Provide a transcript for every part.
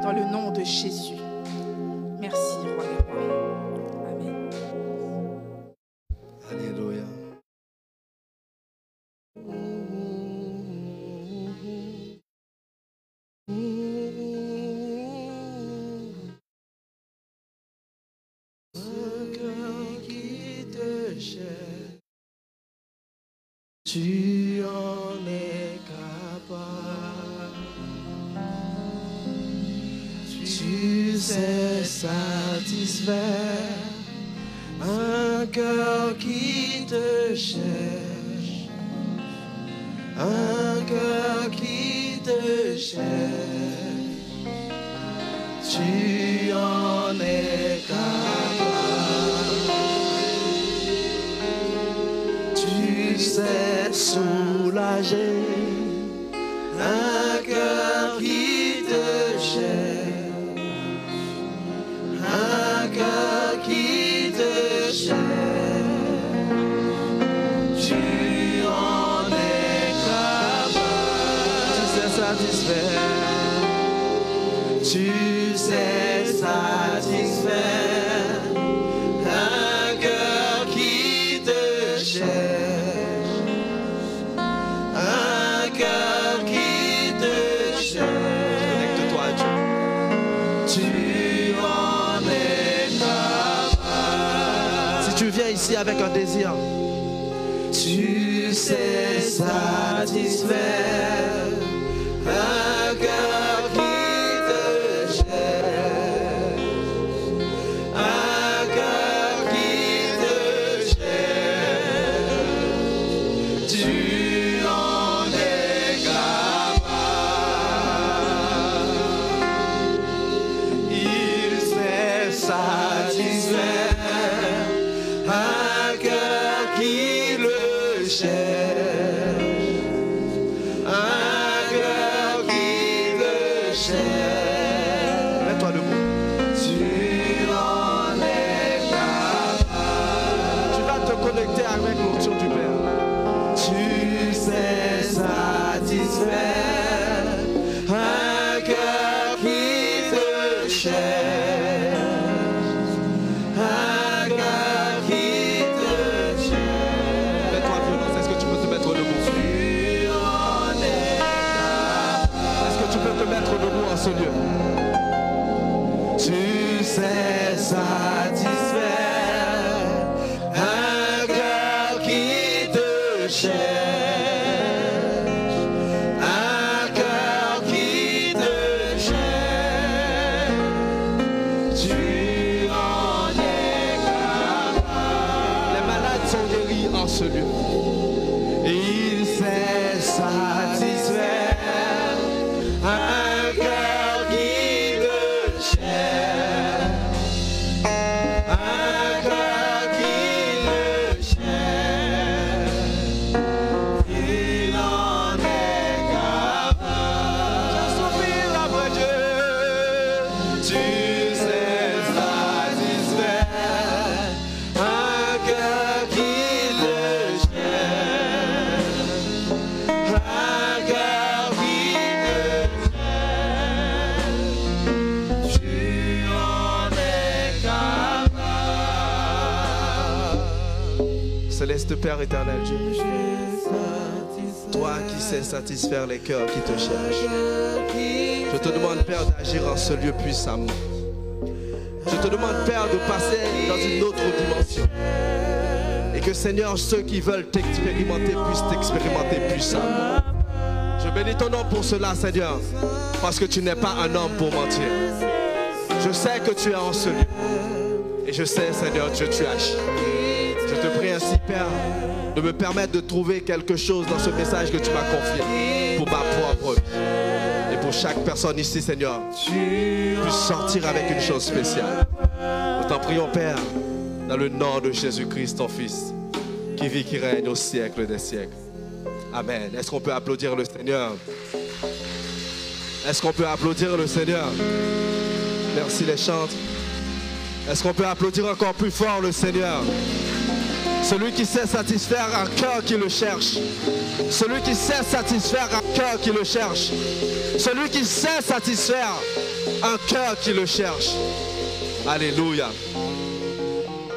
dans le nom de Jésus. Merci, Roi des Rois. Amen. Alléluia. Un cœur qui te cherche, tu en es capable. Tu sais satisfaire un cœur qui te cherche, un cœur qui te cherche, tu en es capable. Tu sais soulager un cœur qui te cherche, un cœur qui te cherche, tu en es capable. Tu sais satisfaire, tu sais satisfaire un cœur qui te cherche, un cœur qui te cherche. Connecte-toi à Dieu. Tu en es capable. Si tu viens ici avec un désir, tu sais satisfaire un cœur qui te cherche, un cœur qui te cherche, tu en es capable. Il sait satisfaire un cœur qui le cherche, un cœur qui le cherche. Mets-toi debout. Tu en es capable. Tu vas te connecter avec l'onction du Père. Tu sais satisfaire un cœur qui te cherche, un cœur qui te cherche. Mets-toi violence. Est-ce que tu peux te mettre debout? Tu en es capable. Est-ce que tu peux te mettre debout en ce lieu? Tu sais satisfaire un cœur qui te cherche, un cœur qui te cherche, tu en es capable. Les malades sont guéris en ce lieu. Il sait satisfaire un cœur qui le cherche, un cœur qui le cherche, il en est capable. Je soupire après Dieu. Tu sais satisfaire un cœur qui le cherche, un cœur qui le cherche, tu en es capable. Céleste Père éternel Dieu, toi qui sais satisfaire les cœurs qui te cherchent, je te demande, Père, d'agir en ce lieu puissamment. Je te demande, Père, de passer dans une autre dimension. Et que, Seigneur, ceux qui veulent t'expérimenter puissent t'expérimenter puissamment. Je bénis ton nom pour cela, Seigneur, parce que tu n'es pas un homme pour mentir. Je sais que tu es en ce lieu. Et je sais, Seigneur Dieu, tu agis. Je te prie ainsi, Père, de me permettre de trouver quelque chose dans ce message que tu m'as confié pour ma propre vie. Et pour chaque personne ici, Seigneur, puisse sortir avec une chose spéciale. Nous t'en prions, Père, dans le nom de Jésus-Christ, ton Fils, qui vit, qui règne au siècle des siècles. Amen. Est-ce qu'on peut applaudir le Seigneur? Est-ce qu'on peut applaudir le Seigneur? Merci les chantres. Est-ce qu'on peut applaudir encore plus fort le Seigneur? Celui qui sait satisfaire un cœur qui le cherche. Celui qui sait satisfaire un cœur qui le cherche. Celui qui sait satisfaire un cœur qui le cherche. Alléluia.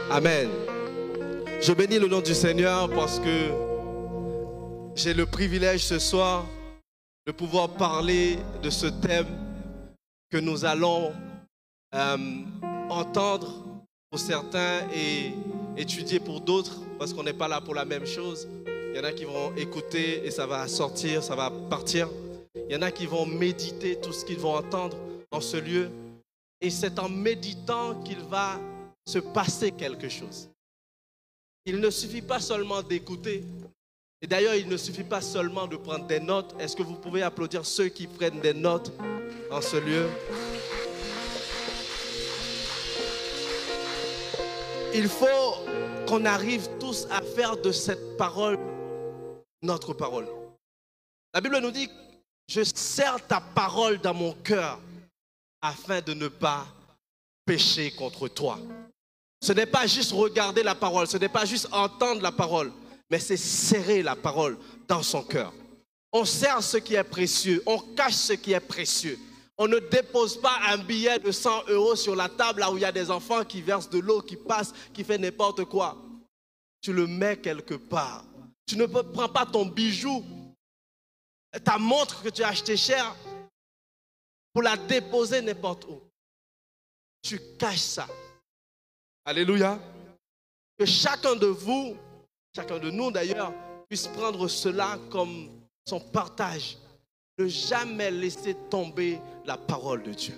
Amen. Je bénis le nom du Seigneur parce que j'ai le privilège ce soir de pouvoir parler de ce thème que nous allons entendre pour certains et étudier pour d'autres, parce qu'on n'est pas là pour la même chose. Il y en a qui vont écouter et ça va sortir, ça va partir. Il y en a qui vont méditer tout ce qu'ils vont entendre en ce lieu. Et c'est en méditant qu'il va se passer quelque chose. Il ne suffit pas seulement d'écouter. Et d'ailleurs, il ne suffit pas seulement de prendre des notes. Est-ce que vous pouvez applaudir ceux qui prennent des notes en ce lieu? Il faut qu'on arrive tous à faire de cette parole notre parole. La Bible nous dit, je serre ta parole dans mon cœur afin de ne pas pécher contre toi. Ce n'est pas juste regarder la parole, ce n'est pas juste entendre la parole, mais c'est serrer la parole dans son cœur. On serre ce qui est précieux, on cache ce qui est précieux. On ne dépose pas un billet de 100 € sur la table là où il y a des enfants qui versent de l'eau, qui passent, qui font n'importe quoi. Tu le mets quelque part. Tu ne prends pas ton bijou, ta montre que tu as acheté cher, pour la déposer n'importe où. Tu caches ça. Alléluia. Que chacun de vous, chacun de nous d'ailleurs, puisse prendre cela comme son partage. Ne jamais laisser tomber la parole de Dieu.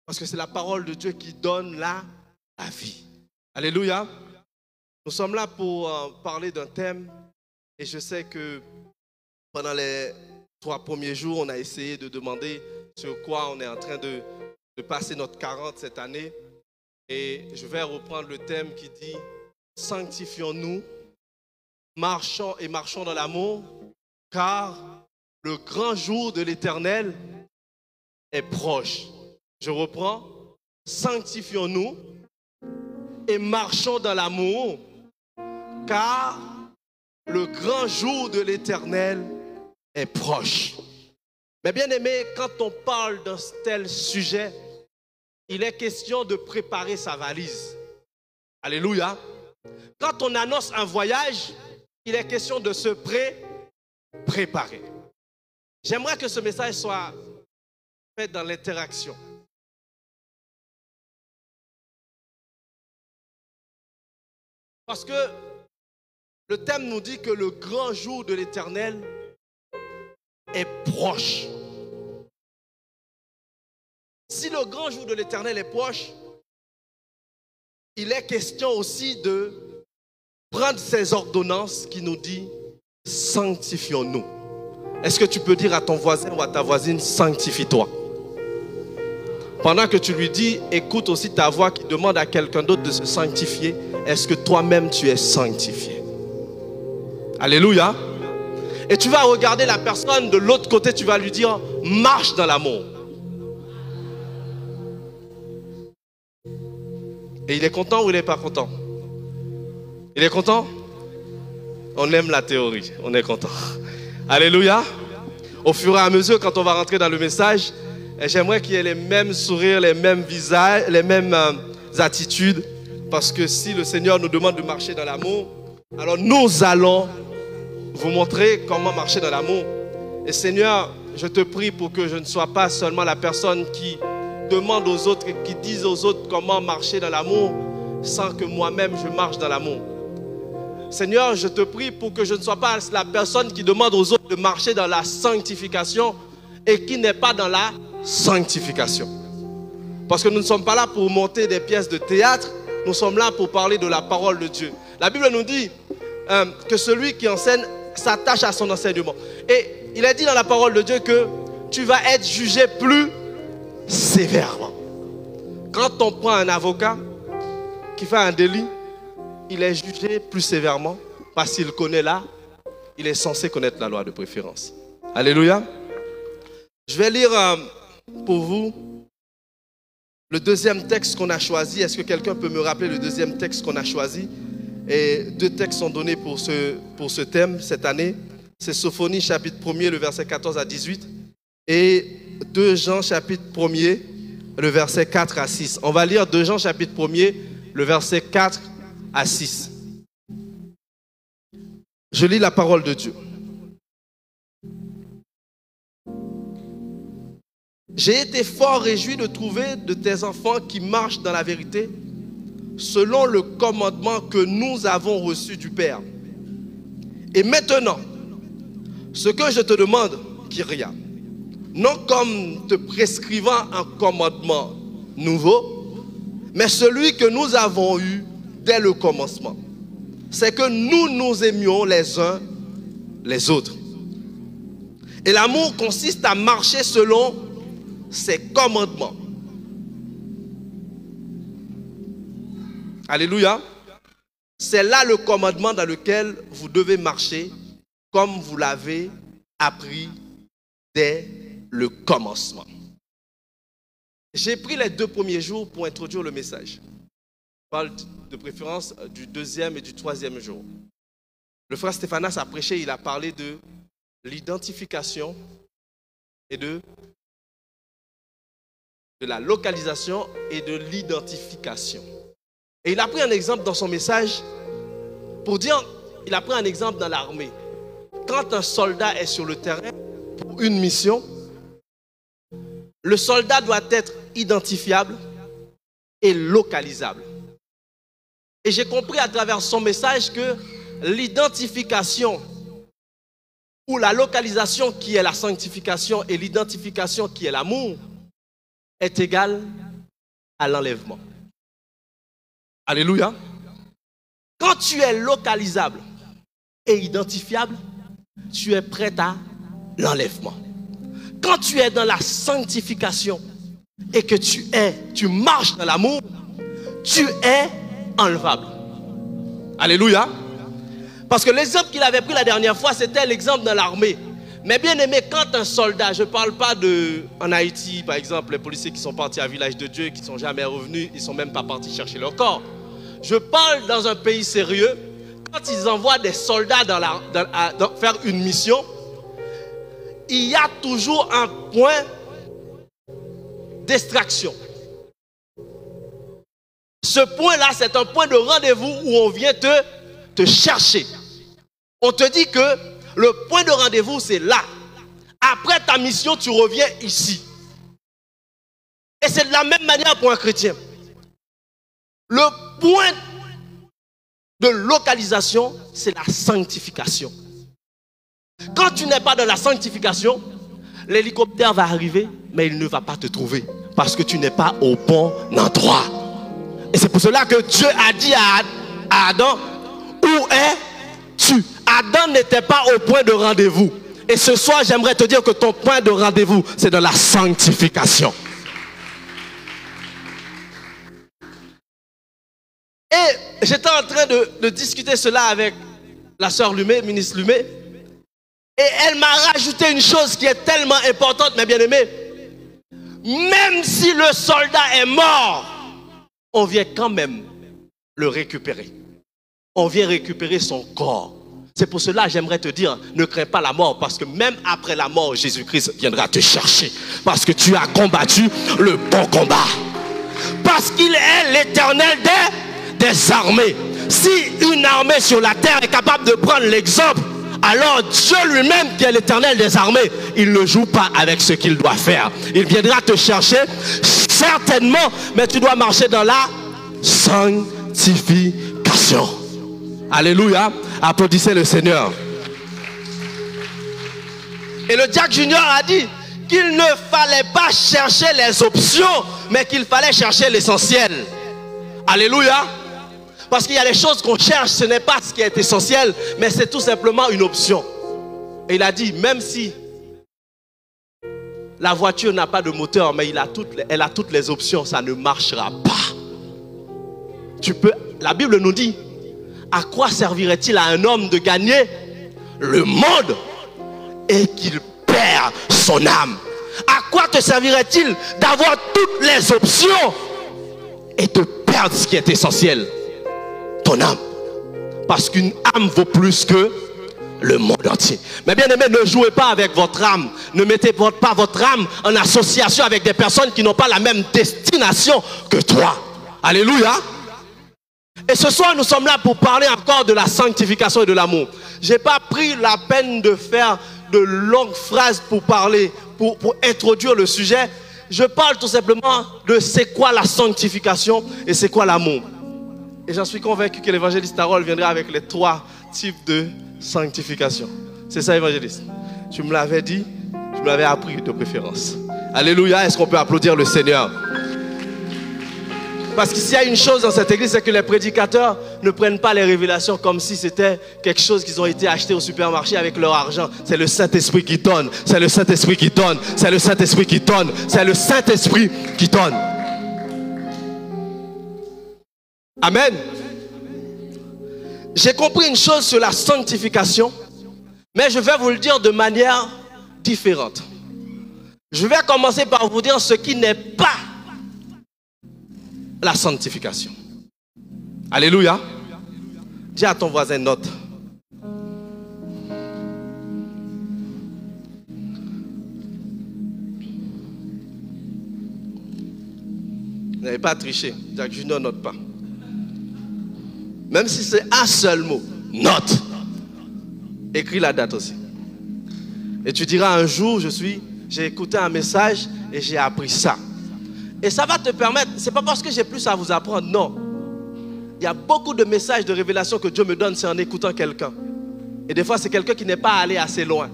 Parce que c'est la parole de Dieu qui donne la vie. Alléluia. Nous sommes là pour parler d'un thème. Et je sais que pendant les 3 premiers jours, on a essayé de demander sur quoi on est en train de passer notre 40 cette année. Et je vais reprendre le thème qui dit « Sanctifions-nous, marchons dans l'amour, car le grand jour de l'Éternel est proche. » Je reprends. « Sanctifions-nous et marchons dans l'amour, car le grand jour de l'Éternel est proche. » Mais bien aimé, quand on parle d'un tel sujet, il est question de préparer sa valise. Alléluia. Quand on annonce un voyage, il est question de se préparer. J'aimerais que ce message soit fait dans l'interaction. Parce que le thème nous dit que le grand jour de l'Éternel est proche. Si le grand jour de l'Éternel est proche, il est question aussi de prendre ces ordonnances qui nous disent « Sanctifions-nous ». Est-ce que tu peux dire à ton voisin ou à ta voisine « Sanctifie-toi ». Pendant que tu lui dis, écoute aussi ta voix qui demande à quelqu'un d'autre de se sanctifier. Est-ce que toi-même tu es sanctifié? Alléluia. Et tu vas regarder la personne de l'autre côté, tu vas lui dire, marche dans l'amour. Et il est content ou il n'est pas content? Il est content? On aime la théorie, on est content. Alléluia. Au fur et à mesure, quand on va rentrer dans le message, j'aimerais qu'il y ait les mêmes sourires, les mêmes visages, les mêmes attitudes. Parce que si le Seigneur nous demande de marcher dans l'amour, alors nous allons vous montrer comment marcher dans l'amour. Et Seigneur, je te prie pour que je ne sois pas seulement la personne qui demande aux autres et qui dise aux autres comment marcher dans l'amour sans que moi-même je marche dans l'amour. Seigneur, je te prie pour que je ne sois pas la personne qui demande aux autres de marcher dans la sanctification et qui n'est pas dans la sanctification. Parce que nous ne sommes pas là pour monter des pièces de théâtre, nous sommes là pour parler de la parole de Dieu. La Bible nous dit que celui qui enseigne s'attache à son enseignement. Et il est dit dans la parole de Dieu que tu vas être jugé plus sévèrement. Quand on prend un avocat qui fait un délit, il est jugé plus sévèrement parce qu'il connaît il est censé connaître la loi de préférence. Alléluia. Je vais lire pour vous le deuxième texte qu'on a choisi. Est-ce que quelqu'un peut me rappeler le deuxième texte qu'on a choisi? Et 2 textes sont donnés pour ce thème cette année. C'est Sophonie chapitre 1er, le verset 14 à 18. Et 2 Jean chapitre 1er, le verset 4 à 6. On va lire 2 Jean chapitre 1er, le verset 4 à 6. Je lis la parole de Dieu. J'ai été fort réjoui de trouver de tes enfants qui marchent dans la vérité, selon le commandement que nous avons reçu du Père. Et maintenant, ce que je te demande, Kyria, non comme te prescrivant un commandement nouveau, mais celui que nous avons eu dès le commencement, c'est que nous nous aimions les uns les autres. Et l'amour consiste à marcher selon ses commandements. Alléluia. C'est là le commandement dans lequel vous devez marcher comme vous l'avez appris dès le commencement. J'ai pris les 2 premiers jours pour introduire le message. Je parle de préférence du 2e et du 3e jour. Le frère Stéphanas a prêché, il a parlé de l'identification et de la localisation et de l'identification. Et il a pris un exemple dans son message pour dire, il a pris un exemple dans l'armée. Quand un soldat est sur le terrain pour une mission, le soldat doit être identifiable et localisable. Et j'ai compris à travers son message que l'identification ou la localisation qui est la sanctification et l'identification qui est l'amour est égale à l'enlèvement. Alléluia. Quand tu es localisable et identifiable, tu es prêt à l'enlèvement. Quand tu es dans la sanctification et que tu marches dans l'amour, tu es enlevable. Alléluia. Parce que l'exemple qu'il avait pris la dernière fois, c'était l'exemple dans l'armée. Mais bien aimé, quand un soldat, je ne parle pas en Haïti, par exemple, les policiers qui sont partis à Village de Dieu, qui ne sont jamais revenus, ils ne sont même pas partis chercher leur corps. Je parle dans un pays sérieux, quand ils envoient des soldats faire une mission, il y a toujours un point d'extraction. Ce point-là, c'est un point de rendez-vous où on vient te chercher. On te dit que le point de rendez-vous, c'est là. Après ta mission, tu reviens ici. Et c'est de la même manière pour un chrétien. Le point de localisation, c'est la sanctification. Quand tu n'es pas dans la sanctification, l'hélicoptère va arriver, mais il ne va pas te trouver. Parce que tu n'es pas au bon endroit. Et c'est pour cela que Dieu a dit à Adam, où es-tu? Adam n'était pas au point de rendez-vous. Et ce soir, j'aimerais te dire que ton point de rendez-vous, c'est dans la sanctification. Et j'étais en train de discuter cela avec la sœur Lumé, ministre Lumé. Et elle m'a rajouté une chose qui est tellement importante, mes bien-aimés. Même si le soldat est mort, on vient quand même le récupérer. On vient récupérer son corps. C'est pour cela que j'aimerais te dire, ne crains pas la mort, parce que même après la mort, Jésus-Christ viendra te chercher. Parce que tu as combattu le bon combat. Parce qu'il est l'Éternel des armées. Si une armée sur la terre est capable de prendre l'exemple, alors Dieu lui-même qui est l'Éternel des armées, il ne joue pas avec ce qu'il doit faire. Il viendra te chercher, certainement, mais tu dois marcher dans la sanctification. Alléluia. Applaudissez le Seigneur. Et le Jack Junior a dit qu'il ne fallait pas chercher les options, mais qu'il fallait chercher l'essentiel. Alléluia. Parce qu'il y a des choses qu'on cherche, ce n'est pas ce qui est essentiel, mais c'est tout simplement une option. Et il a dit, même si la voiture n'a pas de moteur, mais elle a toutes les options, ça ne marchera pas. La Bible nous dit, à quoi servirait-il à un homme de gagner le monde et qu'il perd son âme? À quoi te servirait-il d'avoir toutes les options et de perdre ce qui est essentiel? Ton âme. Parce qu'une âme vaut plus que le monde entier. Mais bien aimé, ne jouez pas avec votre âme. Ne mettez pas votre âme en association avec des personnes qui n'ont pas la même destination que toi. Alléluia. Et ce soir, nous sommes là pour parler encore de la sanctification et de l'amour. Je n'ai pas pris la peine de faire de longues phrases pour parler, pour introduire le sujet. Je parle tout simplement de c'est quoi la sanctification et c'est quoi l'amour. Et j'en suis convaincu que l'évangéliste Harold viendra avec les 3 types de sanctification. C'est ça, évangéliste. Tu me l'avais dit, tu me l'avais appris de préférence. Alléluia, est-ce qu'on peut applaudir le Seigneur? Parce qu'il y a une chose dans cette église, c'est que les prédicateurs ne prennent pas les révélations comme si c'était quelque chose qu'ils ont été achetés au supermarché avec leur argent. C'est le Saint-Esprit qui donne, c'est le Saint-Esprit qui donne, c'est le Saint-Esprit qui donne, c'est le Saint-Esprit qui donne. Amen. J'ai compris une chose sur la sanctification, mais je vais vous le dire de manière différente. Je vais commencer par vous dire ce qui n'est pas la sanctification. Alléluia. Dis à ton voisin, note. Vous n'avez pas triché. Jacques Junior, note pas. Même si c'est un seul mot, note. Écris la date aussi. Et tu diras un jour, j'ai écouté un message et j'ai appris ça. Et ça va te permettre, c'est pas parce que j'ai plus à vous apprendre, non. Il y a beaucoup de messages de révélation que Dieu me donne, c'est en écoutant quelqu'un. Et des fois, c'est quelqu'un qui n'est pas allé assez loin.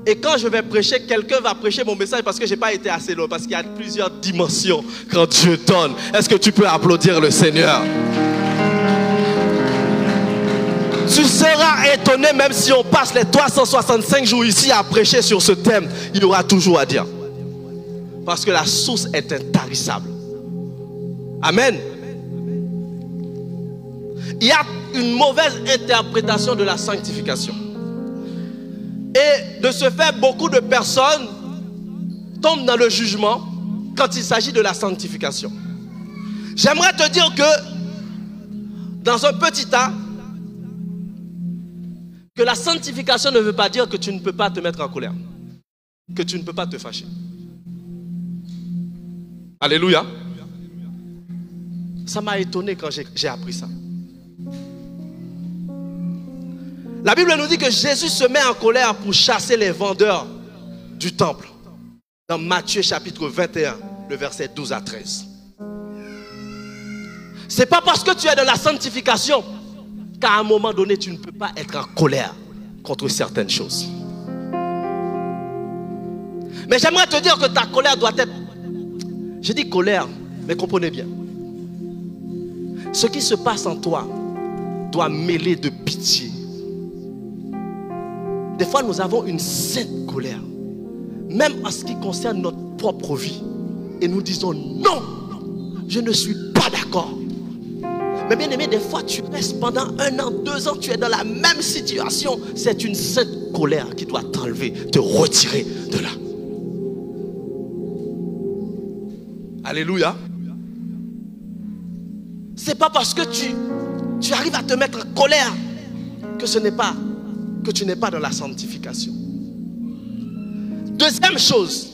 Et quand je vais prêcher, quelqu'un va prêcher mon message parce que je n'ai pas été assez loin. Parce qu'il y a plusieurs dimensions quand Dieu donne. Est-ce que tu peux applaudir le Seigneur? Tu seras étonné même si on passe les 365 jours ici à prêcher sur ce thème. Il y aura toujours à dire. Parce que la source est intarissable. Amen. Il y a une mauvaise interprétation de la sanctification. Et de ce fait, beaucoup de personnes tombent dans le jugement quand il s'agit de la sanctification. J'aimerais te dire que dans un petit tas, que la sanctification ne veut pas dire que tu ne peux pas te mettre en colère, que tu ne peux pas te fâcher. Alléluia. Ça m'a étonné quand j'ai appris ça. La Bible nous dit que Jésus se met en colère pour chasser les vendeurs du temple. Dans Matthieu chapitre 21, le verset 12 à 13. C'est pas parce que tu es dans la sanctification qu'à un moment donné, tu ne peux pas être en colère contre certaines choses. Mais j'aimerais te dire que ta colère doit être... Je dis colère, mais comprenez bien. Ce qui se passe en toi doit mêler de pitié. Des fois, nous avons une sainte colère, même en ce qui concerne notre propre vie. Et nous disons non, je ne suis pas d'accord. Mais bien aimé, des fois, tu restes pendant 1 an, 2 ans, tu es dans la même situation. C'est une sainte colère qui doit t'enlever, te retirer de là. Alléluia. C'est pas parce que tu arrives à te mettre en colère que tu n'es pas dans la sanctification. Deuxième chose,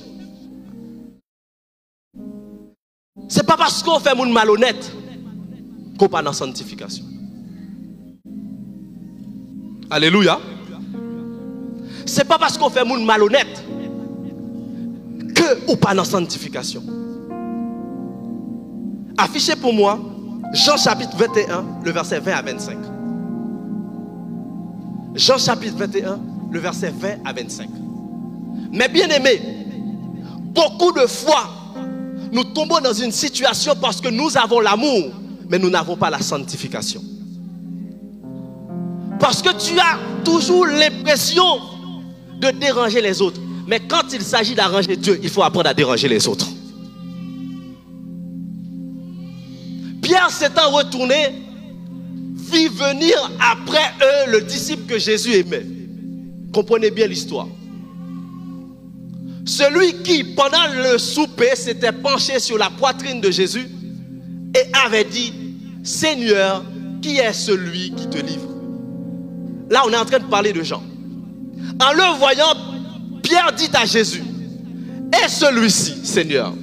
c'est pas parce qu'on fait moun malhonnête qu'on pas dans la sanctification. Alléluia. C'est pas parce qu'on fait moun malhonnête que ou pas dans la sanctification. Affichez pour moi Jean chapitre 21, le verset 20 à 25. Jean chapitre 21, le verset 20 à 25. Mais bien aimés, beaucoup de fois, nous tombons dans une situation parce que nous avons l'amour, mais nous n'avons pas la sanctification. Parce que tu as toujours l'impression de déranger les autres. Mais quand il s'agit d'arranger Dieu, il faut apprendre à déranger les autres. Pierre s'étant retourné, vit venir après eux le disciple que Jésus aimait. Comprenez bien l'histoire. Celui qui, pendant le souper, s'était penché sur la poitrine de Jésus et avait dit: Seigneur, qui est celui qui te livre? Là, on est en train de parler de Jean. En le voyant, Pierre dit à Jésus, et celui-ci, Seigneur,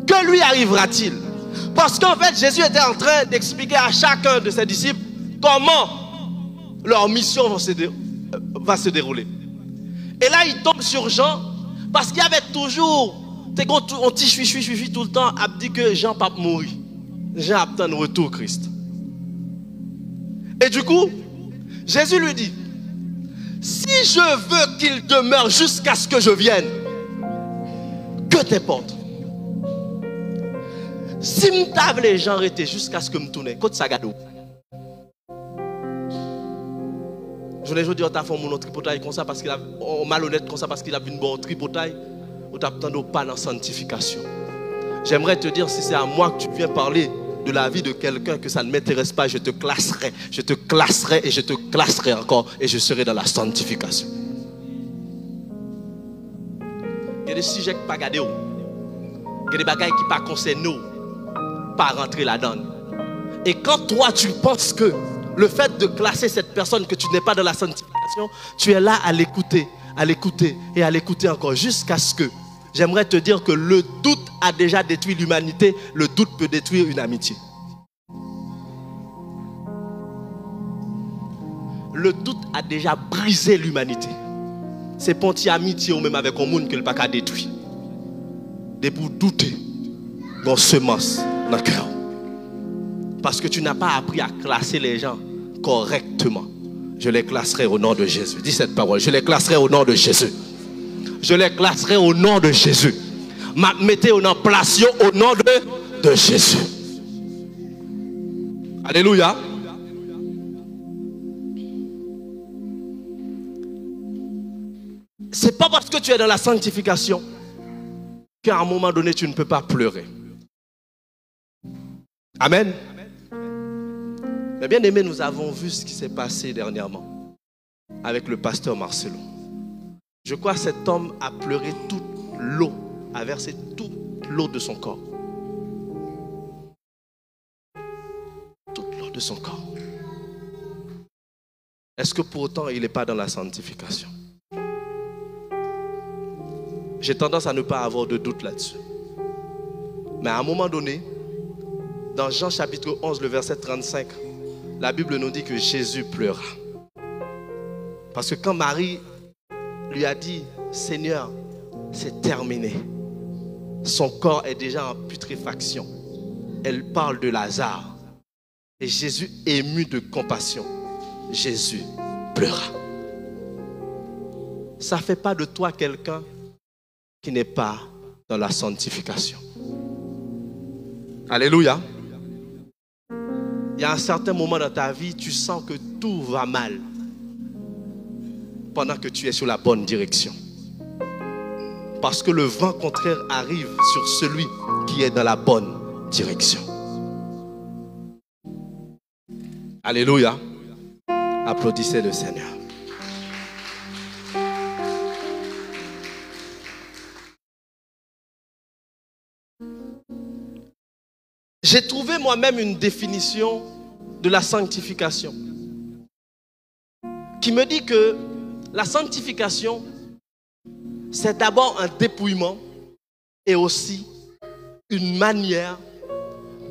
que lui arrivera-t-il? Parce qu'en fait, Jésus était en train d'expliquer à chacun de ses disciples comment leur mission va se dérouler. Et là, il tombe sur Jean, parce qu'il y avait toujours, on dit tout le temps, a dit que Jean pas mourir. Jean attend le retour Christ. Et du coup, Jésus lui dit, si je veux qu'il demeure jusqu'à ce que je vienne, que t'importe? Si m'tave les gens étaient jusqu'à ce que me tourne, côté sagado. Je ne dis pas mon tripotail comme ça parce qu'il a malhonnête comme ça parce qu'il a vu une bonne tripotail ou t'as pas dans sanctification. J'aimerais te dire, si c'est à moi que tu viens parler de la vie de quelqu'un que ça ne m'intéresse pas, je te classerai et je te classerai encore et je serai dans la sanctification. Il y a des sujets qui ne pas gardés, il y a des bagailles qui ne pas concernés, pas rentrer là-dedans. Et quand toi tu penses que le fait de classer cette personne que tu n'es pas dans la sanctification, tu es là à l'écouter et à l'écouter encore jusqu'à ce que, j'aimerais te dire que le doute a déjà détruit l'humanité, le doute peut détruire une amitié. Le doute a déjà brisé l'humanité. C'est pour une amitié ou même avec un monde que le pas qu'à détruire. Des pour douter dans semence dans le cœur. Parce que tu n'as pas appris à classer les gens correctement. Je les classerai au nom de Jésus. Dis cette parole. Je les classerai au nom de Jésus. Je les classerai au nom de Jésus. Mettez au nom place au nom de Jésus. Alléluia. C'est pas parce que tu es dans la sanctification qu'à un moment donné tu ne peux pas pleurer. Amen. Mais bien aimé, nous avons vu ce qui s'est passé dernièrement avec le pasteur Marcelo. Je crois que cet homme a pleuré toute l'eau, a versé toute l'eau de son corps. Toute l'eau de son corps. Est-ce que pour autant il n'est pas dans la sanctification? J'ai tendance à ne pas avoir de doute là-dessus. Mais à un moment donné, dans Jean chapitre 11, le verset 35, la Bible nous dit que Jésus pleura. Parce que quand Marie lui a dit, Seigneur, c'est terminé. Son corps est déjà en putréfaction. Elle parle de Lazare. Et Jésus, ému de compassion, Jésus pleura. Ça ne fait pas de toi quelqu'un qui n'est pas dans la sanctification. Alléluia. Il y a un certain moment dans ta vie, tu sens que tout va mal pendant que tu es sur la bonne direction. Parce que le vent contraire arrive sur celui qui est dans la bonne direction. Alléluia. Applaudissez le Seigneur. J'ai trouvé moi-même une définition de la sanctification qui me dit que la sanctification, c'est d'abord un dépouillement et aussi une manière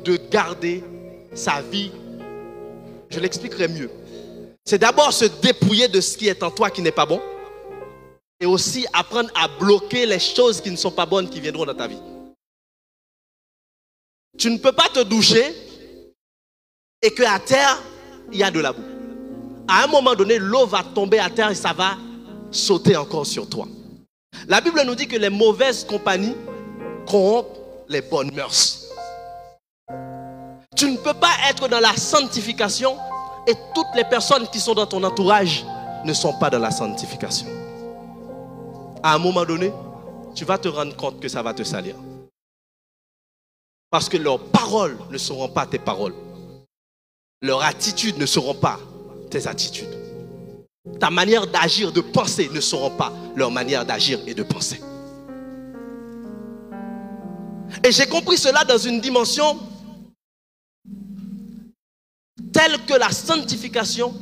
de garder sa vie. Je l'expliquerai mieux. C'est d'abord se dépouiller de ce qui est en toi qui n'est pas bon et aussi apprendre à bloquer les choses qui ne sont pas bonnes qui viendront dans ta vie. Tu ne peux pas te doucher et qu'à terre, il y a de la boue. À un moment donné, l'eau va tomber à terre et ça va sauter encore sur toi. La Bible nous dit que les mauvaises compagnies corrompent les bonnes mœurs. Tu ne peux pas être dans la sanctification et toutes les personnes qui sont dans ton entourage ne sont pas dans la sanctification. À un moment donné, tu vas te rendre compte que ça va te salir. Parce que leurs paroles ne seront pas tes paroles. Leurs attitudes ne seront pas tes attitudes. Ta manière d'agir, de penser ne seront pas leur manière d'agir et de penser. Et j'ai compris cela dans une dimension telle que la sanctification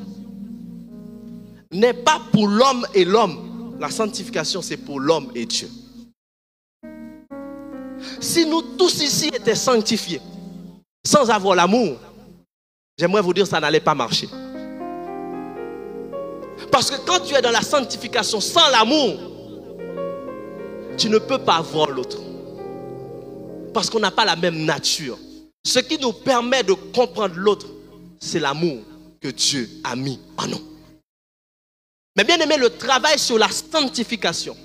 n'est pas pour l'homme et l'homme. La sanctification, c'est pour l'homme et Dieu. Si nous tous ici étions sanctifiés, sans avoir l'amour, j'aimerais vous dire que ça n'allait pas marcher. Parce que quand tu es dans la sanctification sans l'amour, tu ne peux pas voir l'autre. Parce qu'on n'a pas la même nature. Ce qui nous permet de comprendre l'autre, c'est l'amour que Dieu a mis en nous. Mais bien aimé, le travail sur la sanctification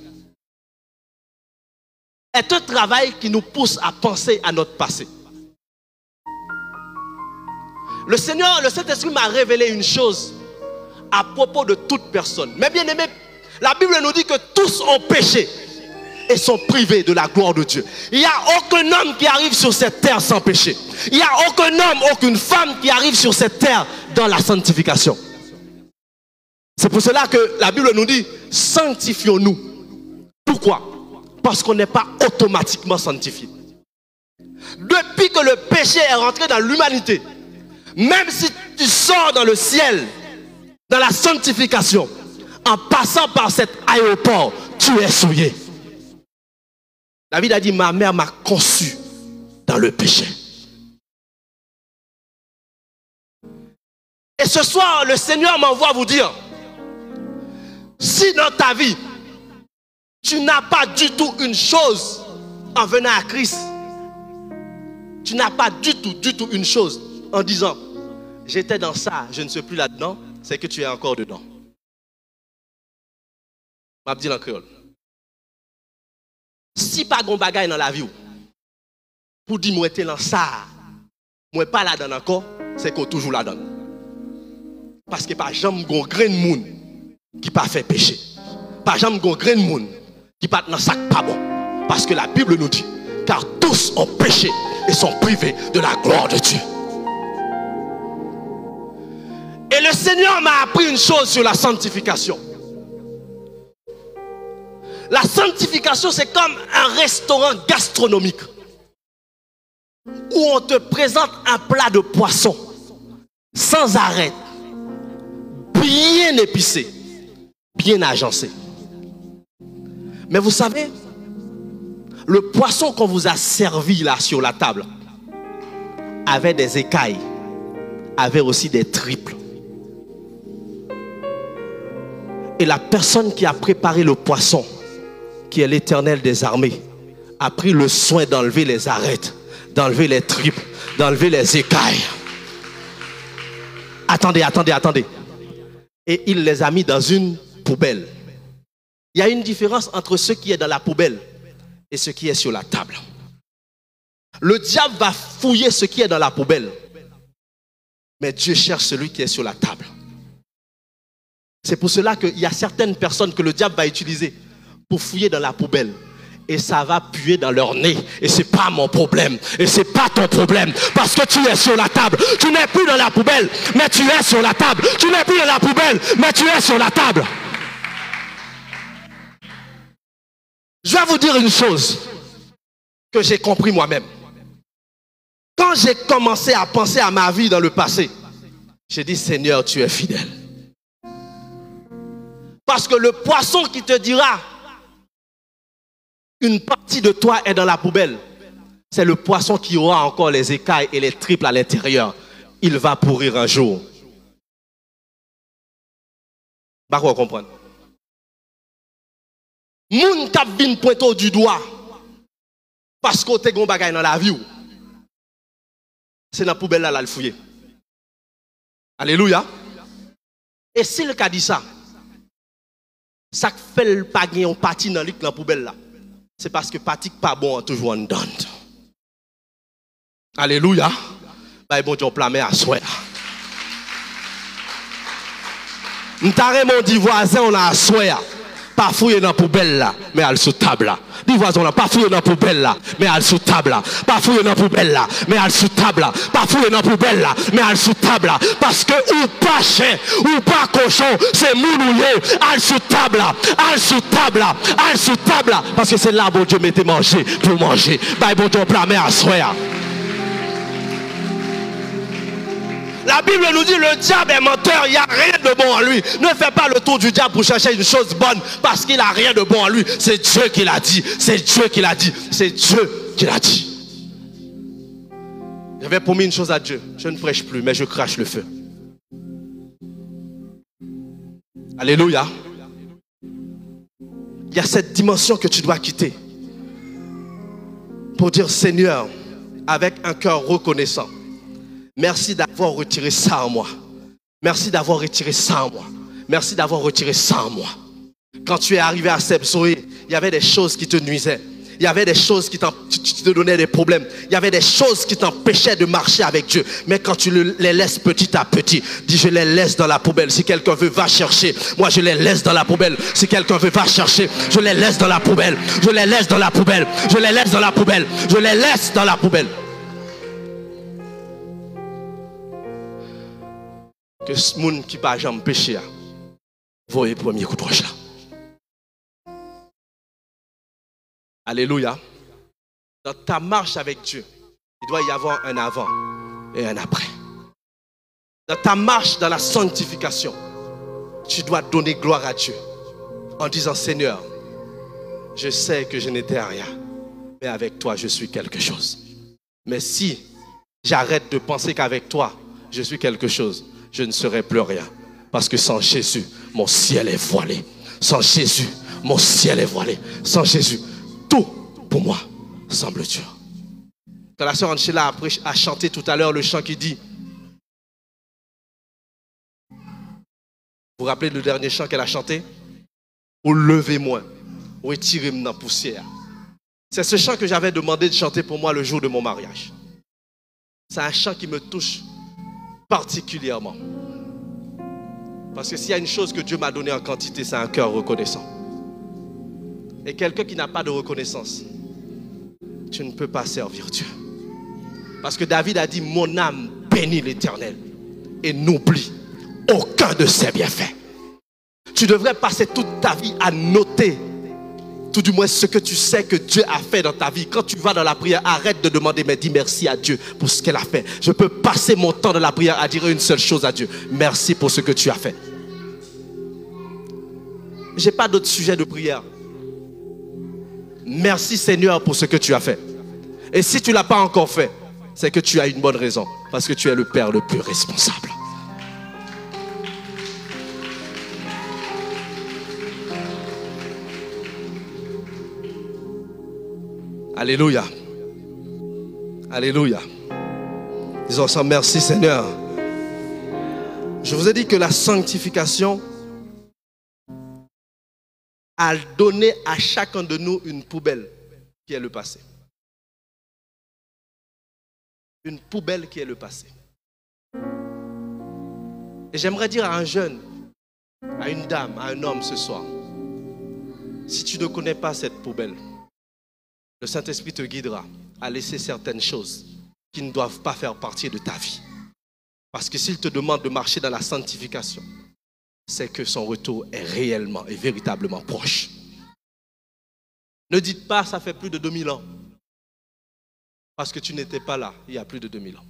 est un travail qui nous pousse à penser à notre passé. Le Seigneur, le Saint-Esprit m'a révélé une chose à propos de toute personne. Mais bien aimé, la Bible nous dit que tous ont péché et sont privés de la gloire de Dieu. Il n'y a aucun homme qui arrive sur cette terre sans péché. Il n'y a aucun homme, aucune femme qui arrive sur cette terre dans la sanctification. C'est pour cela que la Bible nous dit, sanctifions-nous. Pourquoi? Parce qu'on n'est pas automatiquement sanctifié. Depuis que le péché est rentré dans l'humanité, même si tu sors dans le ciel, dans la sanctification, en passant par cet aéroport, tu es souillé. David a dit, ma mère m'a conçu dans le péché. Et ce soir, le Seigneur m'envoie vous dire, si dans ta vie, tu n'as pas du tout une chose en venant à Christ, tu n'as pas du tout une chose en disant, j'étais dans ça, je ne suis plus là-dedans, c'est que tu es encore dedans. Je vais dire en créole. Si pas de bagaille dans la vie, pour dire moi j'étais dans ça, moi pas là-dedans encore, c'est qu'on toujours là-dedans. Parce que pas jamais gon grain de monde qui pas fait péché. Pas jamais gon grain de monde qui pas dans sac pas bon. Parce que la Bible nous dit, car tous ont péché et sont privés de la gloire de Dieu. Et le Seigneur m'a appris une chose sur la sanctification. La sanctification, c'est comme un restaurant gastronomique où on te présente un plat de poisson sans arrêt, bien épicé, bien agencé. Mais vous savez, le poisson qu'on vous a servi là sur la table avait des écailles, avait aussi des triples. Et la personne qui a préparé le poisson, qui est l'Éternel des armées, a pris le soin d'enlever les arêtes, d'enlever les tripes, d'enlever les écailles. Attendez. Et il les a mis dans une poubelle. Il y a une différence entre ce qui est dans la poubelle et ce qui est sur la table. Le diable va fouiller ce qui est dans la poubelle, mais Dieu cherche celui qui est sur la table. C'est pour cela qu'il y a certaines personnes que le diable va utiliser pour fouiller dans la poubelle. Et ça va puer dans leur nez. Et ce n'est pas mon problème. Et ce n'est pas ton problème. Parce que tu es sur la table. Tu n'es plus dans la poubelle, mais tu es sur la table. Tu n'es plus dans la poubelle, mais tu es sur la table. Je vais vous dire une chose que j'ai compris moi-même. Quand j'ai commencé à penser à ma vie dans le passé, j'ai dit, Seigneur, tu es fidèle. Parce que le poisson qui te dira une partie de toi est dans la poubelle, c'est le poisson qui aura encore les écailles et les triples à l'intérieur. Il va pourrir un jour. Pas quoi comprendre. Moun kap vin pointo du doigt parce qu'on te gon bagay dans la vie. C'est dans la poubelle là le fouiller. Alléluia. Et si le cas dit ça, ça fait le pas gagner un parti dans la poubelle là. C'est parce que parti pas bon toujours en dedans. Alléluia. Bah bon Dieu plamé à souhait. M'tare mon dit voisin on a souhait. Pas fouiller dans la poubelle là, mais elle sous table là. Dis voisin là, pas fouiller dans la poubelle là, mais elle sous table là. Pas fouiller dans la poubelle là, mais elle sous table là. Pas fouiller dans la poubelle là, mais elle sous table là. Parce que ou pas chien, ou pas cochon, c'est mounouillé, elle sous table là, elle sous table là, elle sous table là. Parce que c'est là bon Dieu mettez manger pour manger. Bah bon Dieu plamé à soir. La Bible nous dit le diable est menteur, il n'y a rien de bon en lui. Ne fais pas le tour du diable pour chercher une chose bonne parce qu'il n'a rien de bon en lui. C'est Dieu qui l'a dit, c'est Dieu qui l'a dit, c'est Dieu qui l'a dit. J'avais promis une chose à Dieu, je ne prêche plus mais je crache le feu. Alléluia. Il y a cette dimension que tu dois quitter pour dire Seigneur, avec un cœur reconnaissant, merci d'avoir retiré ça en moi. Merci d'avoir retiré ça en moi. Merci d'avoir retiré ça en moi. Quand tu es arrivé à Sebsoé, il y avait des choses qui te nuisaient. Il y avait des choses qui te donnaient des problèmes. Il y avait des choses qui t'empêchaient de marcher avec Dieu. Mais quand tu les laisses petit à petit, dis je les laisse dans la poubelle. Si quelqu'un veut, va chercher. Moi je les laisse dans la poubelle. Si quelqu'un veut, va chercher. Je les laisse dans la poubelle. Je les laisse dans la poubelle. Je les laisse dans la poubelle. Je les laisse dans la poubelle. Que ce monde qui n'a jamais péché, voyez le premier coup de roche là. Alléluia. Dans ta marche avec Dieu, il doit y avoir un avant et un après. Dans ta marche dans la sanctification, tu dois donner gloire à Dieu en disant Seigneur, je sais que je n'étais rien, mais avec toi je suis quelque chose. Mais si j'arrête de penser qu'avec toi je suis quelque chose, je ne serai plus rien. Parce que sans Jésus, mon ciel est voilé. Sans Jésus, mon ciel est voilé. Sans Jésus, tout pour moi semble dur. Quand la sœur Angela a chanté tout à l'heure le chant qui dit, vous vous rappelez le dernier chant qu'elle a chanté? Ou levez-moi, ou retirez-moi dans la poussière. C'est ce chant que j'avais demandé de chanter pour moi le jour de mon mariage. C'est un chant qui me touche particulièrement. Parce que s'il y a une chose que Dieu m'a donnée en quantité, c'est un cœur reconnaissant. Et quelqu'un qui n'a pas de reconnaissance, tu ne peux pas servir Dieu. Parce que David a dit, mon âme bénit l'Éternel et n'oublie aucun de ses bienfaits. Tu devrais passer toute ta vie à noter, tout du moins ce que tu sais que Dieu a fait dans ta vie. Quand tu vas dans la prière, arrête de demander, mais dis merci à Dieu pour ce qu'elle a fait. Je peux passer mon temps dans la prière à dire une seule chose à Dieu. Merci pour ce que tu as fait. Je n'ai pas d'autre sujet de prière. Merci Seigneur pour ce que tu as fait. Et si tu ne l'as pas encore fait, c'est que tu as une bonne raison. Parce que tu es le Père le plus responsable. Alléluia. Alléluia. Disons ensemble, merci Seigneur. Je vous ai dit que la sanctification a donné à chacun de nous une poubelle qui est le passé. Une poubelle qui est le passé. Et j'aimerais dire à un jeune, à une dame, à un homme ce soir, si tu ne connais pas cette poubelle, le Saint-Esprit te guidera à laisser certaines choses qui ne doivent pas faire partie de ta vie. Parce que s'il te demande de marcher dans la sanctification, c'est que son retour est réellement et véritablement proche. Ne dites pas, ça fait plus de 2000 ans. Parce que tu n'étais pas là il y a plus de 2000 ans.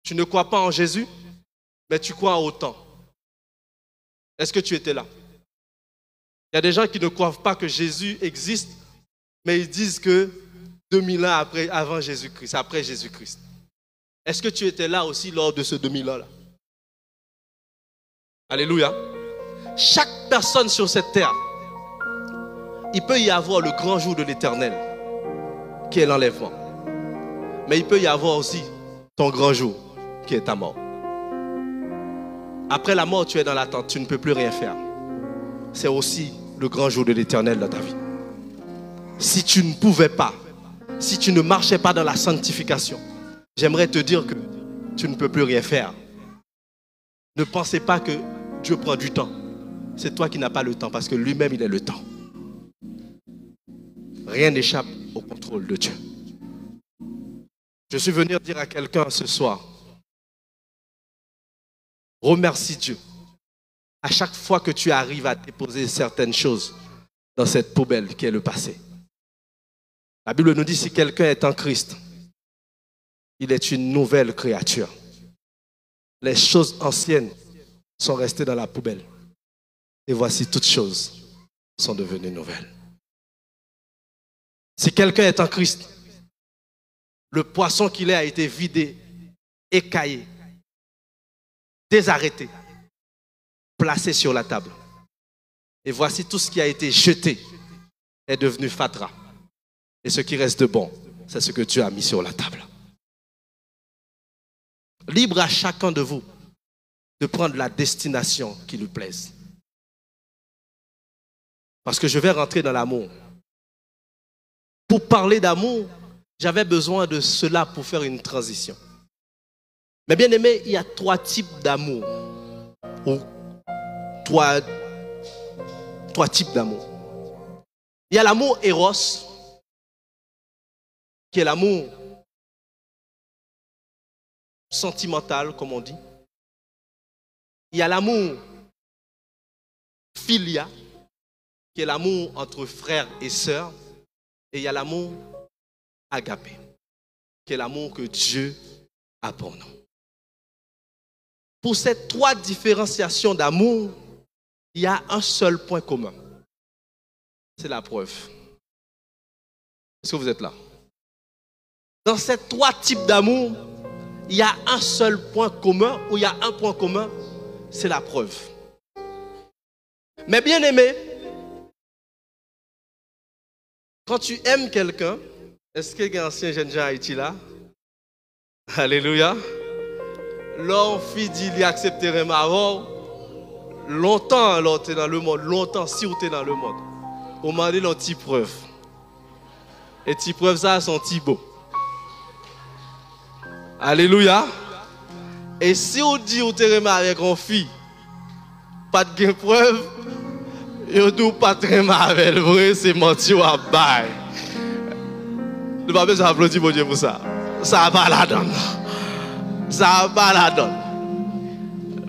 Tu ne crois pas en Jésus, mais tu crois au temps. Est-ce que tu étais là? Il y a des gens qui ne croient pas que Jésus existe, mais ils disent que 2000 ans avant Jésus-Christ, après Jésus-Christ. Est-ce que tu étais là aussi lors de ce 2000 ans-là? Alléluia. Chaque personne sur cette terre, il peut y avoir le grand jour de l'Éternel, qui est l'enlèvement. Mais il peut y avoir aussi ton grand jour, qui est ta mort. Après la mort, tu es dans l'attente, tu ne peux plus rien faire. C'est aussi le grand jour de l'Éternel dans ta vie. Si tu ne pouvais pas, si tu ne marchais pas dans la sanctification, j'aimerais te dire que tu ne peux plus rien faire. Ne pensez pas que Dieu prend du temps. C'est toi qui n'as pas le temps parce que lui-même, il est le temps. Rien n'échappe au contrôle de Dieu. Je suis venu dire à quelqu'un ce soir, remercie Dieu. À chaque fois que tu arrives à déposer certaines choses dans cette poubelle qui est le passé. La Bible nous dit si quelqu'un est en Christ, il est une nouvelle créature. Les choses anciennes sont restées dans la poubelle. Et voici toutes choses sont devenues nouvelles. Si quelqu'un est en Christ, le poisson qu'il est a été vidé, écaillé, désarrêté, placé sur la table. Et voici tout ce qui a été jeté est devenu fatras. Et ce qui reste de bon, c'est ce que Dieu a mis sur la table. Libre à chacun de vous de prendre la destination qui lui plaise. Parce que je vais rentrer dans l'amour. Pour parler d'amour, j'avais besoin de cela pour faire une transition. Mais bien aimé, il y a 3 types d'amour. Ou 3 types d'amour. Il y a l'amour Eros, qui est l'amour sentimental, comme on dit. Il y a l'amour Philia, qui est l'amour entre frères et sœurs. Et il y a l'amour Agapé, qui est l'amour que Dieu a pour nous. Pour ces 3 différenciations d'amour, il y a un seul point commun. C'est la preuve. Est-ce que vous êtes là? Dans ces 3 types d'amour, il y a un seul point commun, ou il y a un point commun, c'est la preuve. Mais bien aimé, quand tu aimes quelqu'un, est-ce qu'il y a un ancien jeune gens à Haïti là? Alléluia. L'homme fit dit, il accepterait ma voix. Longtemps, alors tu es dans le monde, longtemps, si tu es dans le monde. On m'a dit une petite preuve. Et petite preuve, ça, sont petits beaux. Alléluia. Et si on dit que tu es avec une fille, pas de preuve, et tu pas très mal avec vrai, c'est mentir à bail. Ne pas besoin d'applaudir mon Dieu pour ça. Ça va pas la donne. Ça va pas la donne.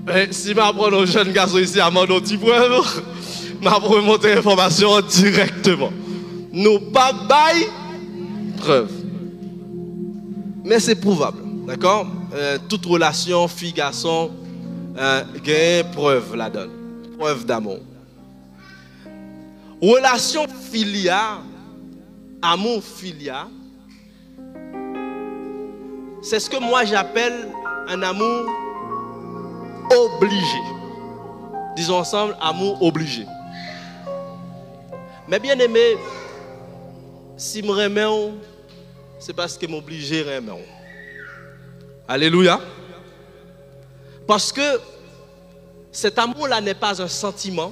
Mais si je prends un jeune garçon ici à mon petit preuve, je vais remonter l'information directement. Nous pas bail preuve. Mais c'est prouvable. D'accord? Toute relation, fille-garçon, gagne preuve la donne. Preuve d'amour. Relation filia, amour filia, c'est ce que moi j'appelle un amour obligé. Disons ensemble, amour obligé. Mais bien aimé, si je m'aime, c'est parce que m'oblige à aimer. Alléluia. Parce que cet amour-là n'est pas un sentiment,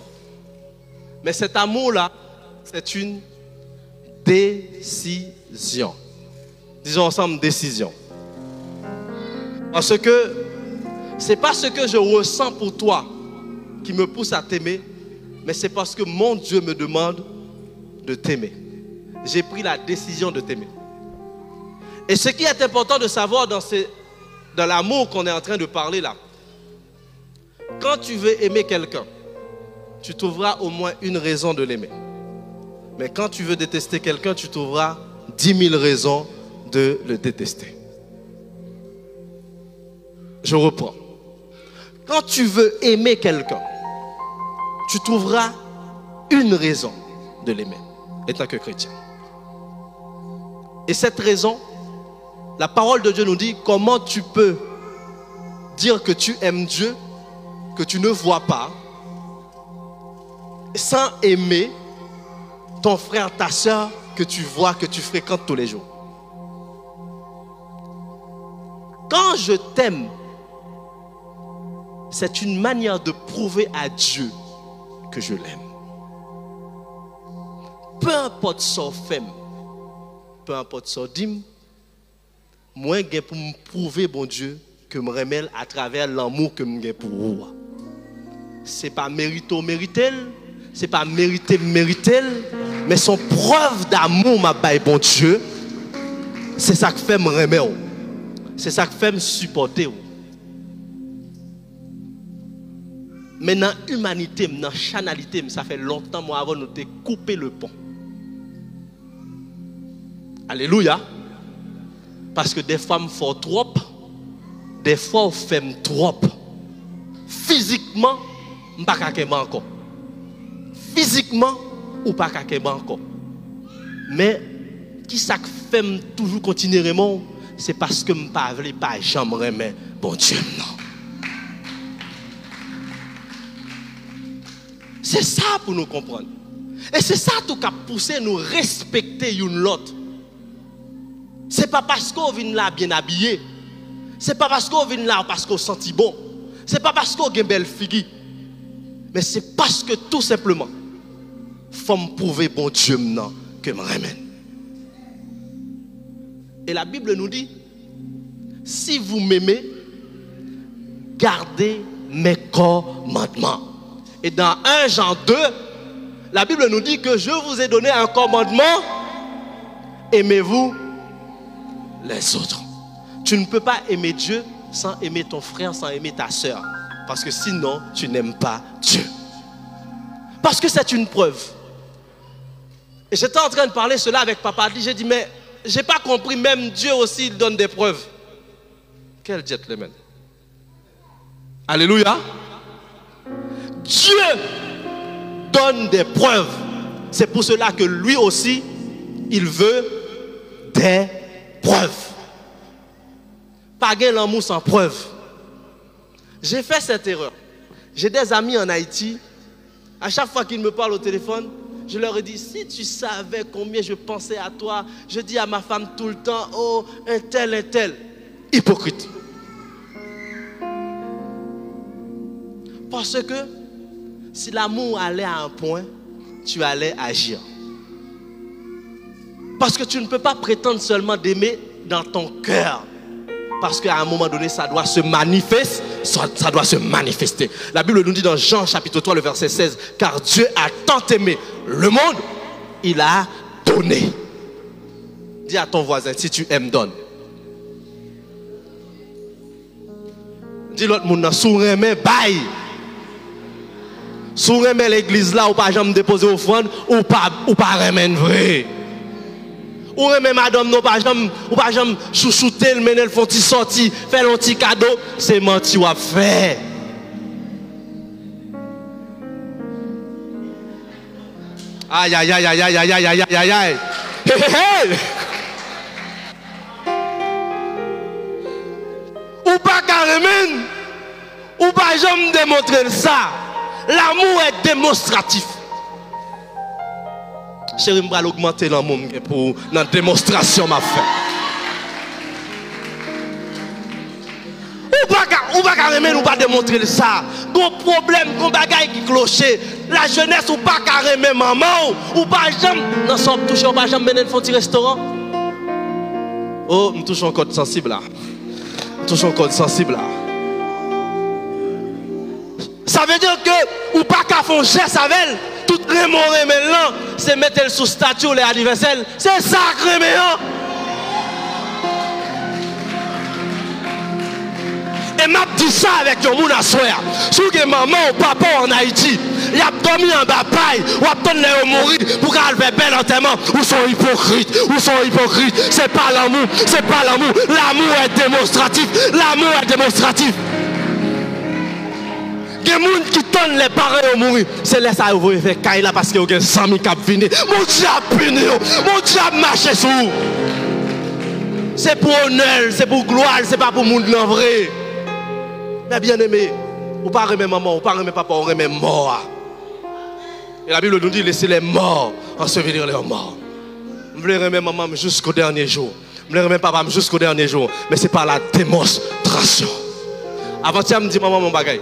mais cet amour-là, c'est une décision. Disons ensemble, décision. Parce que ce n'est pas ce que je ressens pour toi qui me pousse à t'aimer, mais c'est parce que mon Dieu me demande de t'aimer. J'ai pris la décision de t'aimer. Et ce qui est important de savoir dans l'amour qu'on est en train de parler là, quand tu veux aimer quelqu'un, tu trouveras au moins une raison de l'aimer. Mais quand tu veux détester quelqu'un, tu trouveras 10 000 raisons de le détester. Je reprends. Quand tu veux aimer quelqu'un, tu trouveras une raison de l'aimer, étant que chrétien. Et cette raison, la parole de Dieu nous dit comment tu peux dire que tu aimes Dieu, que tu ne vois pas, sans aimer ton frère, ta soeur que tu vois, que tu fréquentes tous les jours. Quand je t'aime, c'est une manière de prouver à Dieu que je l'aime. Peu importe son fait, peu importe son dîme, moi j'ai pour me prouver bon Dieu que me remèle à travers l'amour que j'ai pour vous. C'est pas mérité, c'est pas mérité, mais son preuve d'amour m'a baillé bon Dieu. C'est ça qui fait me remettre. C'est ça qui fait me supporter. Mais dans l'humanité, dans la chanalité, ça fait longtemps moi avant nous de couper le pont. Alléluia. Parce que des fois, je fais trop. Des fois, je fais trop. Physiquement, je ne peux pas encore. Physiquement, je ne peux pas encore. Mais, qui ça fait toujours continuellement, c'est parce que je ne veux pas jamais aimer bon Dieu, non. C'est ça pour nous comprendre. Et c'est ça tout qui a poussé nous respecter une l'autre. C'est pas parce qu'on vient là bien habillé. C'est pas parce qu'on vient là parce qu'on sent bon. C'est pas parce qu'on a une belle figure. Mais c'est parce que tout simplement, faut me prouver bon Dieu maintenant que je me ramène. Et la Bible nous dit, si vous m'aimez, gardez mes commandements. Et dans 1 Jean 2, la Bible nous dit que je vous ai donné un commandement, aimez-vous les autres. Tu ne peux pas aimer Dieu sans aimer ton frère, sans aimer ta soeur. Parce que sinon, tu n'aimes pas Dieu. Parce que c'est une preuve. Et j'étais en train de parler cela avec Papa. J'ai dit, mais je n'ai pas compris, même Dieu aussi il donne des preuves. Quel gentleman. Alléluia. Dieu donne des preuves. C'est pour cela que lui aussi, il veut des preuves. Pas gain l'amour sans preuve. J'ai fait cette erreur. J'ai des amis en Haïti. À chaque fois qu'ils me parlent au téléphone, je leur ai dit, si tu savais combien je pensais à toi, je dis à ma femme tout le temps, oh, un tel. Hypocrite. Parce que si l'amour allait à un point, tu allais agir. Parce que tu ne peux pas prétendre seulement d'aimer dans ton cœur. Parce qu'à un moment donné, ça doit se manifester. Ça doit se manifester. La Bible nous dit dans Jean chapitre 3, le verset 16, car Dieu a tant aimé le monde, il a donné. Dis à ton voisin, si tu aimes, donne. Dis l'autre monde, sourire, mais bye. Sourire, mais l'église là, ou pas jamais déposer offrande, ou pas remettre vrai. Ou même madame non pas jamais chouchouter le mener le font ti sorti faire un petit cadeau c'est menti ou a fait. Aïe aïe aïe aïe aïe aïe aïe aïe aïe aïe. Ou pas carrément ou pas jamais démontrer ça. L'amour est démonstratif. Chérie, je vais augmenter l'amour pour la démonstration ma fait. Ou pas carrément ou pas démontrer ça. Gon problème, gon bagaille qui cloche. La jeunesse ou pas carrément maman ou pas jamais dans son toucher ou pas jamais mener un petit restaurant. Oh, me touche un code sensible là. Me touche un code sensible là. Ça veut dire que ou pas qu'à font geste avec elle. Tout remonter maintenant, c'est mettre elle sous statue les anniversaires. C'est sacré, mais et m'a dit ça avec un monde à soir. Si vous avez maman ou papa en Haïti, il a dormi en bas paille, ou a donné les mourir pour qu'elle fasse bel enterrement. Ou sont hypocrites, c'est pas l'amour, L'amour est démonstratif, Il y a des gens qui donnent les parents au mourir. C'est là ça vous faire caille là parce que vous avez 100 000 cap venir. Mon Dieu a puni, mon Dieu a marché sur vous. C'est pour honneur, c'est pour gloire, c'est pas pour monde en vrai. Mais bien aimé, ou pas remet maman, ou pas remet papa, on remet mort. Et la Bible nous dit laissez les morts ensevelir leurs morts. Je voulais remettre maman jusqu'au dernier jour. Je voulais remettre papa jusqu'au dernier jour. Mais c'est pas la démonstration. Avant-hier, je me dis maman mon bagage.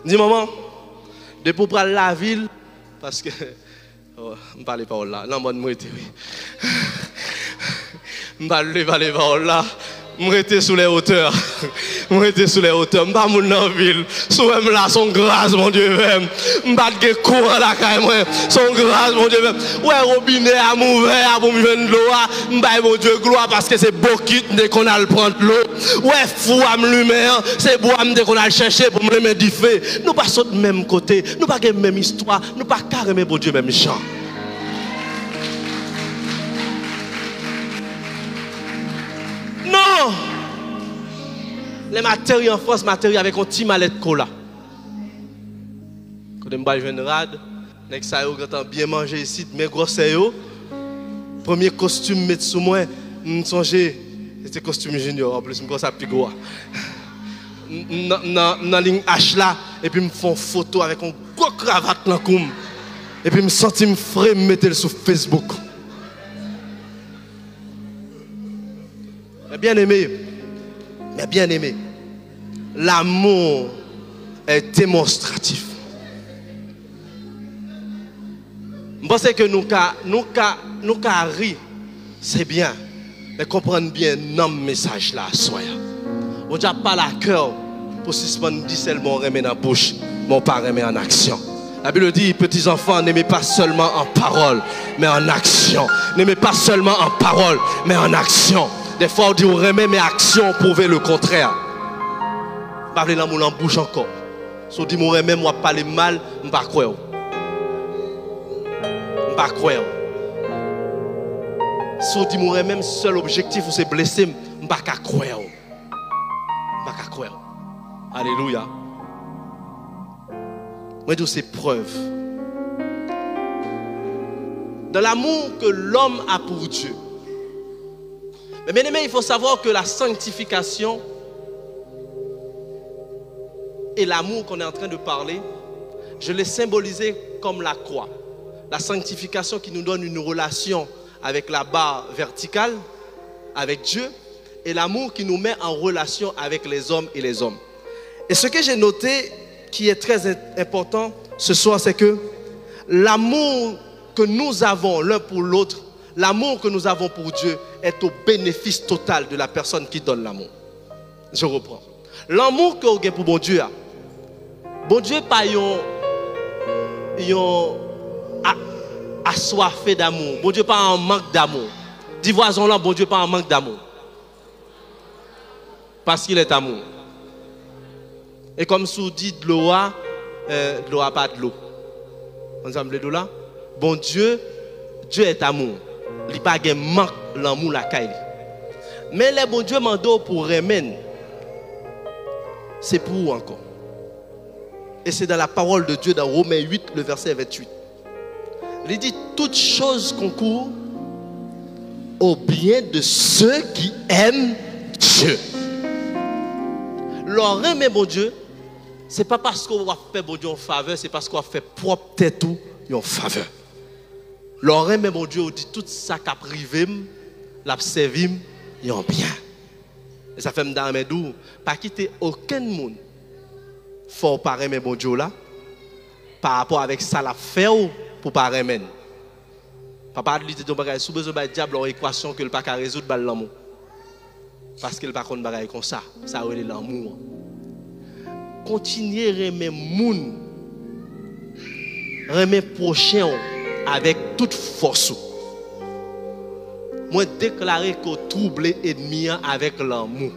Dis maman, de pour prendre la ville, parce que, oh, je ne parle pas là, non, moi je m'étais, oui. Je ne parle pas là, je m'étais sous les hauteurs, je ne suis pas dans la ville, sous là, son grâce, mon Dieu, je ne suis pas de cours à la caille, son grâce, mon Dieu, ouais, robinet à m'ouvrir, pour me faire de l'eau, je ne mon Dieu, gloire, parce que c'est beau quitte dès qu'on a le prendre l'eau, ouais, fou à me lumière, c'est beau dès qu'on a le chercher pour me le mettre du feu. Nous pas sur le même côté, nous pas la même histoire, nous pas carrément, bon Dieu, même chant. Non. Les matériaux en France, matériaux avec un petit mallette cola. Quand je me jeune rad, nek sa yo quand bien manger ici, mes gros yo. Premier costume mettre sous moi, m'songer, c'était costume junior en plus, me ça plus gros. Dans ligne H là et puis me font photo avec un gros cravate dans coum. Et puis me senti me frais me mettre sur Facebook. Mais bien aimé, l'amour est démonstratif. Je pense que nous rire, c'est bien, mais comprendre bien le message là, soyez. On n'a pas la cœur pour suspendre dit seulement remet dans la bouche, mon pas remet en action. La Bible dit, petits enfants, n'aimez pas seulement en parole, mais en action. N'aimez pas seulement en parole, mais en action. Des fois, on dit, on remet mes actions pour prouver le contraire. Parlez l'amour en bouche encore. Si on dit, on remet, moi, parler mal, je ne vais pas croire. Je ne vais pas croire. Si on dit, on remet, seul objectif, c'est blesser, je ne vais pas croire. Je ne vais pas croire. Alléluia. Moi, je dis, c'est preuve. Dans l'amour que l'homme a pour Dieu. Mais bien aimé, il faut savoir que la sanctification et l'amour qu'on est en train de parler, je l'ai symbolisé comme la croix. La sanctification qui nous donne une relation avec la barre verticale, avec Dieu, et l'amour qui nous met en relation avec les hommes et les hommes. Et ce que j'ai noté, qui est très important ce soir, c'est que l'amour que nous avons l'un pour l'autre, l'amour que nous avons pour Dieu est au bénéfice total de la personne qui donne l'amour. Je reprends. L'amour que vous avez pour bon Dieu, bon Dieu pas assoiffé d'amour. Bon Dieu pas en manque d'amour. Dis voisin là, bon Dieu pas en manque d'amour. Parce qu'il est amour. Et comme si on dit de l'eau, pas de l'eau. Ensemble de là, bon Dieu, Dieu est amour. Il n'y a pas de manque l'amour la caille. Mais les bon Dieu mando pour remen, c'est pour vous encore. Et c'est dans la parole de Dieu dans Romains 8, le verset 28. Il dit toutes choses concourent au bien de ceux qui aiment Dieu. Leur aimer bon Dieu, ce n'est pas parce qu'on va faire bon Dieu en faveur, c'est parce qu'on va faire propre tête tout en faveur. Leur aimer bon Dieu, on dit tout ça qui a privé, l'a servi, ils ont bien. Et ça fait me dire, mais d'où, pas quitter aucun monde, faut pas aimer bon Dieu là, par rapport avec ça la fait pour pas aimer. Papa lui dit, sous besoin de diable en équation que le pas qu'à résoudre l'amour. Parce qu'il ne peut pas faire comme ça. Ça a l'amour. Continuez à aimer moun. Aimer prochain avec toute force. Moi, déclarer que trouble ennemi avec l'amour.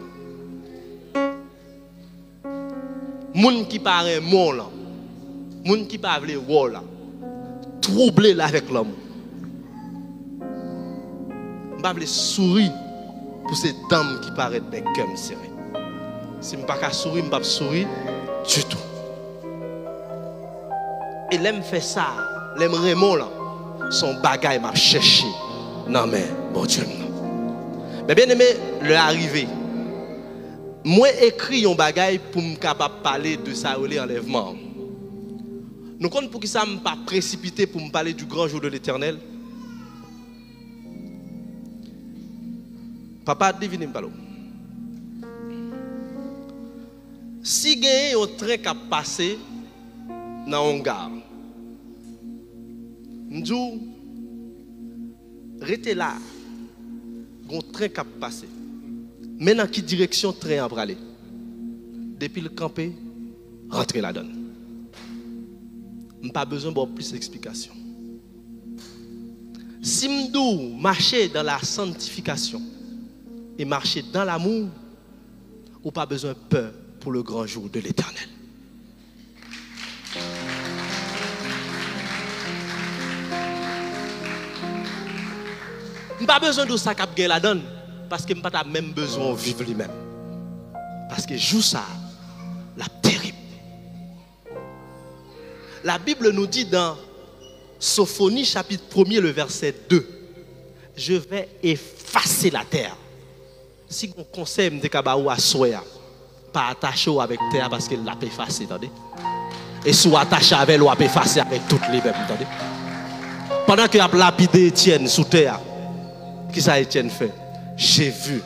Moun qui paraît mort là. Moun qui parle wall là. Troubler là avec l'amour. Je ne vais pas sourire pour ces dames qui paraissent des cœurs serrés. Si je ne vais pas sourire, je ne vais pas sourire du tout. Et l'aime fait ça, l'aime Raymond là, son bagage m'a cherché. Non mais, bon Dieu. Mais bien aimé, le arrivé. Moi écrit un bagage pour me capable parler de ça enlèvement. Nous comptons pour que ça ne pas précipité pour me parler du grand jour de l'Éternel. Papa, divine m'palo. Si il y a un train qui a passé dans un gare, m'dou restez là. Il y a un train qui a passé. Mais dans quelle direction le train a aller? Depuis le campé, rentrez là-dedans. Je n'ai pas besoin de plus d'explications. Si m'dou marcher dans la sanctification et marcher dans l'amour, ou pas besoin de peur pour le grand jour de l'Éternel. Pas besoin de ça cap la donne. parce que je n'ai pas même besoin de vivre lui-même. Parce que joue ça, la terrible. La Bible nous dit dans Sophonie chapitre 1er, le verset 2, je vais effacer la terre. Si on conseille de Kabaou à Soya, pas attaché avec terre parce qu'elle l'a effacé, attendez. Et si vous attachez avec l'eau, vous effacer avec toutes les mêmes, attendez. Pendant que vous avez lapidé Étienne sous terre, qu'est-ce que Étienne fait? J'ai vu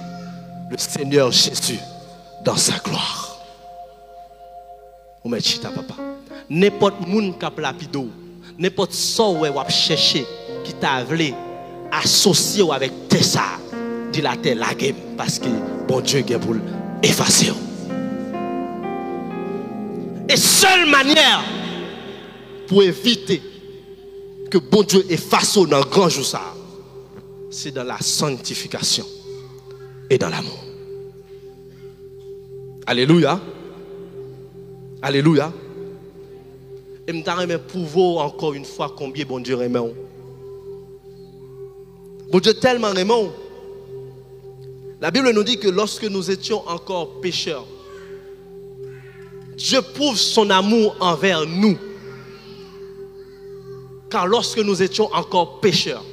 le Seigneur Jésus dans sa gloire. Vous mettez chita papa. N'importe monde qui a lapidé, n'importe ça où vous cherché qui t'a voulu associer avec Tessa, dit la terre la game parce que bon Dieu est pour effacer. Et seule manière pour éviter que bon Dieu efface dans le grand jour ça, c'est dans la sanctification et dans l'amour. Alléluia. Alléluia. Et je vais prouver encore une fois combien bon Dieu aime. Bon Dieu tellement aime. La Bible nous dit que lorsque nous étions encore pécheurs, Dieu prouve son amour envers nous. Car lorsque nous étions encore pécheurs,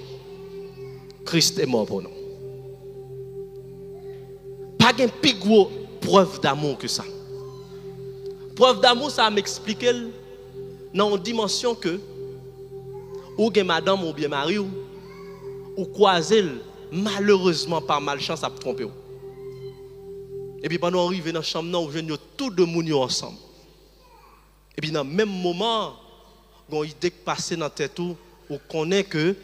Christ est mort pour nous. Pas de plus grosse preuve d'amour que ça. Preuve d'amour, ça m'explique dans une dimension que ou bien madame ou bien mari ou croiser malheureusement par malchance à tromper. Et puis pendant qu'on arrive dans la chambre, nous venons tous deux mounions ensemble. Et puis dans le même moment, quand il idée passé dans la tête, on connaît que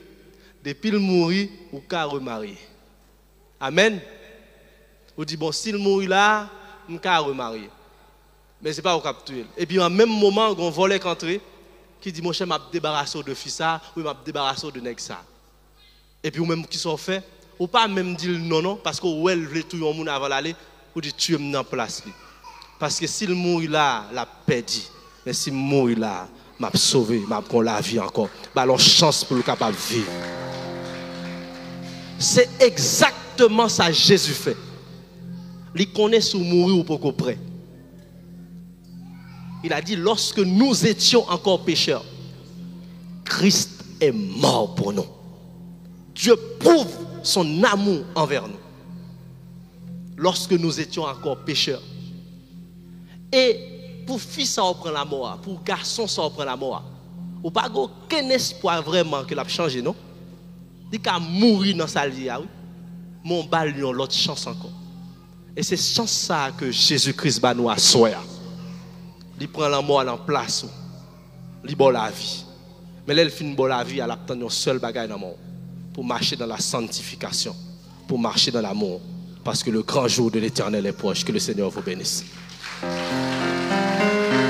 depuis le mourir, ou qu'à remarier. Amen. On dit bon, s'il mourit là, on qu'à remarier. Mais ce n'est pas au capturer. Et puis en même moment, on volait qu'entrer, qui dit mon cher, m'a débarrassé de fils ça, ou m'a débarrassé de nèg ça. Et puis ou même qui sont fait, ou pas même dire non, parce que ou elle veut tout le monde avant d'aller, ou dit tu es dans place. Parce que s'il mourit là, la perdu. Mais s'il mourit là, m'a sauvé, m'a prend la vie encore. Bah alors chance pour le capable de vivre. C'est exactement ça que Jésus fait. Il connaît sous mourir ou pas près. Il a dit lorsque nous étions encore pécheurs, Christ est mort pour nous. Dieu prouve son amour envers nous. Lorsque nous étions encore pécheurs. Et pour fils ça prend la mort, pour garçon ça prend la mort. Ou pas aucun espoir vraiment que l'a changé non. Il a mourir dans sa vie, oui. Mon bal lui l'autre chance encore. Et c'est chance ça que Jésus-Christ va nous asseoir. Il prend la mort en place. Il bon la vie. Mais là il finit bon la vie, elle a une seule bagaille dans le monde pour marcher dans la sanctification, pour marcher dans l'amour parce que le grand jour de l'Éternel est proche. Que le Seigneur vous bénisse.